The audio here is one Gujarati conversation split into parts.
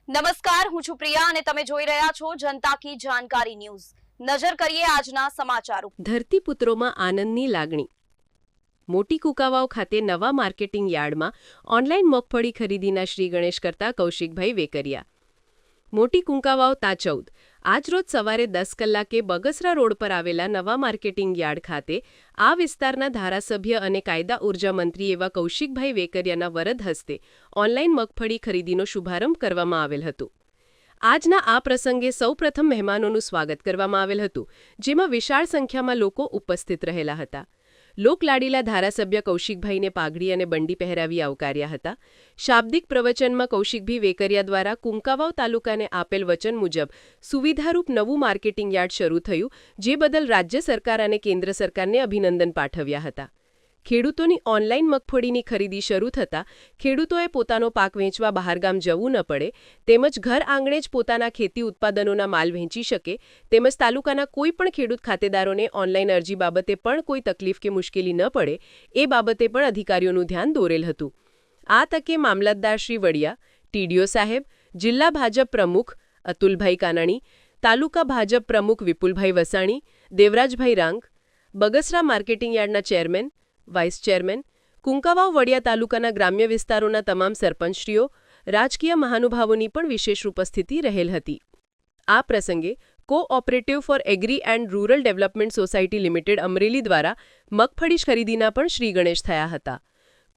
નમસ્કાર, હું છું પ્રિયા અને તમે જોઈ રહ્યા છો જનતા કી જાણકારી ન્યૂઝ। નજર કરીએ આજના સમાચારો। ધરતીપુત્રોમાં આનંદની લાગણી। મોટી કુકાવાવ ખાતે નવા માર્કેટિંગ યાર્ડમાં ઓનલાઈન મગફળી ખરીદીના શ્રી ગણેશ કરતા કૌશિકભાઈ વેકરિયા। મોટી કુંકાવાવ તા14 આજરોજ સવારે 10 કલાકે બગસરા રોડ પર આવેલા નવા માર્કેટિંગ યાર્ડ ખાતે આ વિસ્તારના ધારાસભ્ય અને કાયદા ઉર્જા મંત્રી એવા કૌશિકભાઈ વેકરિયાના વરદ હસ્તે ઓનલાઈન મગફળી ખરીદીનો શુભારંભ કરવામાં આવેલ હતો। આજના આ પ્રસંગે સૌપ્રથમ મહેમાનોનું સ્વાગત કરવામાં આવેલ હતું, જેમાં વિશાળ સંખ્યામાં લોકો ઉપસ્થિત રહેલા હતા। લોકલાડીલા ધારાસભ્ય કૌશિકભાઈને પાઘડી અને બંડી પહેરાવી આવકાર્યા હતા। શાબ્દિક પ્રવચનમાં કૌશિકભાઈ વેકરિયા દ્વારા કુંકાવાવ તાલુકાને આપેલ વચન મુજબ સુવિધારૂપ નવું માર્કેટિંગ યાર્ડ શરૂ થયું, જે બદલ રાજ્ય સરકાર અને કેન્દ્ર સરકારને અભિનંદન પાઠવ્યા હતા। ખેડૂતોની ઓનલાઈન મગફળીની ખરીદી શરૂ થતાં ખેડૂતોએ પોતાનો પાક વેચવા બહારગામ જવું ન પડે, તેમજ ઘર આંગણે જ પોતાના ખેતી ઉત્પાદનોના માલ વહેંચી શકે, તેમજ તાલુકાના કોઈ પણ ખેડૂત ખાતેદારોને ઓનલાઈન અરજી બાબતે પણ કોઈ તકલીફ કે મુશ્કેલી ન પડે એ બાબતે પણ અધિકારીઓનું ધ્યાન દોરેલ હતું। આ તકે મામલતદાર શ્રી વડિયા, ટીડીઓ સાહેબ, જિલ્લા ભાજપ પ્રમુખ અતુલભાઈ કાનાણી, તાલુકા ભાજપ પ્રમુખ વિપુલભાઈ વસાણી, દેવરાજભાઈ રાંગ, બગસરા માર્કેટિંગ યાર્ડના chairman, vice chairman, Kunkavav Vadia તાલુકાના ગ્રામ્ય વિસ્તારોના તમામ સરપંચશ્રીઓ, રાજકીય મહાનુભાવોની પણ વિશેષ ઉપસ્થિતિ રહેલ હતી। આ પ્રસંગે cooperative for agri and rural development society limited Amreli દ્વારા મગફળી ખરીદીના પણ શ્રી ગણેશ થયા હતા।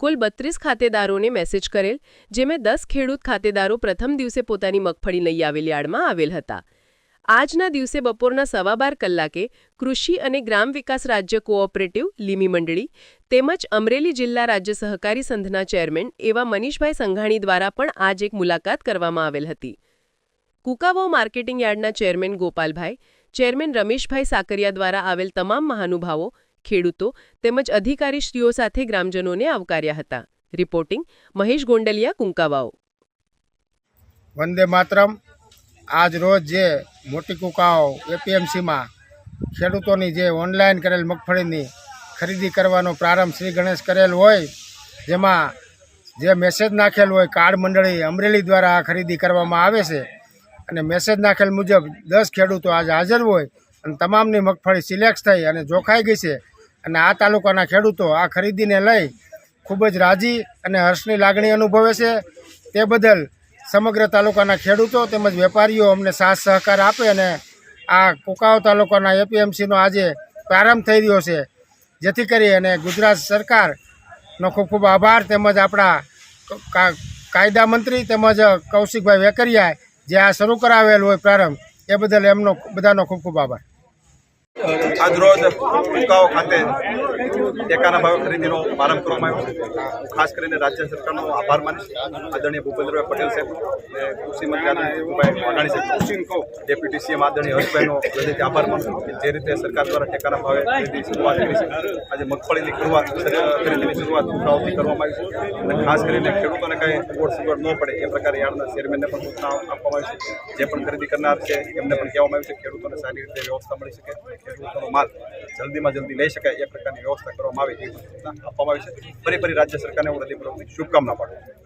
કુલ 32 ખાતેદારોને મેસેજ કરેલ, જેમાં 10 ખેડૂત ખાતેદારો પ્રથમ દિવસે પોતાની મગફળી લઈ આવેલ યાર્ડમાં આવેલ હતા। આજના દિવસે બપોરના 12:15 કલાકે કૃષિ અને ગ્રામ વિકાસ રાજ્ય કોઓપરેટિવ લીમી મંડળી તેમજ અમરેલી જિલ્લા રાજ્ય સહકારી સંઘના ચેરમેન એવા મનીષભાઈ સંઘાણી દ્વારા પણ આજ એક મુલાકાત કરવામાં આવેલ હતી। કુકાવાવ માર્કેટિંગ યાર્ડના ચેરમેન ગોપાલભાઈ, ચેરમેન રમેશભાઈ સાકરિયા દ્વારા આવેલ તમામ મહાનુભાવો, ખેડૂતો તેમજ અધિકારીશ્રીઓ સાથે ગ્રામજનોને આવકાર્યા હતા। રિપોર્ટિંગ મહેશ ગોંડલિયા, કુંકાવાવ। વંદે માતરમ। આજ રોજ જે મોટી કુકાવાવ એપીએમસીમાં ખેડૂતોની જે ઓનલાઈન કરેલ મગફળીની ખરીદી કરવાનો પ્રારંભ શ્રી ગણેશ કરેલ હોય, જેમાં જે મેસેજ નાખેલ હોય કાર્ડ મંડળી અમરેલી દ્વારા આ ખરીદી કરવામાં આવે છે અને મેસેજ નાખેલ મુજબ 10 ખેડૂતો આજે હાજર હોય અને તમામની મગફળી સિલેક્ટ થઈ અને જોખાઈ ગઈ છે અને આ તાલુકાના ખેડૂતો આ ખરીદીને લઈ ખૂબ જ રાજી અને હર્ષની લાગણી અનુભવે છે। તે બદલ સમગ્ર તાલુકાના ખેડૂતો તેમજ વેપારીઓ અમને સાથ સહકાર આપે અને આ કુકાવાવ તાલુકાના એપીએમસીનો આજે પ્રારંભ થઈ રહ્યો છે, જેથી કરી અને ગુજરાત સરકારનો ખૂબ ખૂબ આભાર, તેમજ આપણા કાયદા મંત્રી તેમજ કૌશિકભાઈ વેકરિયાએ જે આ શરૂ કરાવેલ હોય પ્રારંભ, એ બદલ એમનો બધાનો ખૂબ ખૂબ આભાર। આજરોજ કુંકાવાવ ખાતે ટેકાના ભાવે ખરીદીનો પ્રારંભ કરવામાં આવ્યો છે। ખાસ કરીને રાજ્ય સરકારનો આભાર માનીશ, આદરણીય ભૂપેન્દ્રભાઈ પટેલ સાહેબ અને કૃષિ મંત્રી આદરણીય વિપુલભાઈ વાઘાણી સાહેબ, ડેપ્યુટી સીએમ આદરણીય હર્ષભાઈનો હૃદયથી આભાર માનું કે જે રીતે સરકાર દ્વારા ટેકાના ભાવે ખરીદી શરૂઆત કરી છે। આજે મગફળીની ખરીદીની શરૂઆત કુંકાવાવથી કરવામાં આવી છે અને ખાસ કરીને ખેડૂતોને કંઈ અગવડ સગવડ ન પડે એ પ્રકારે યાર્ડના ચેરમેનને પણ સૂચના આપવામાં આવી છે। જે પણ ખરીદી કરનાર છે એમને પણ કહેવામાં આવ્યું છે ખેડૂતોને સારી રીતે વ્યવસ્થા મળી શકે, ખેડૂતોનો માલ જલ્દીમાં જલ્દી લઈ શકાય એ પ્રકારની વ્યવસ્થા કરવામાં આવે એ સૂચના આપવામાં આવી છે। ફરી રાજ્ય સરકારને હું હૃદયપૂર્વકની શુભકામના પાઠવું છું।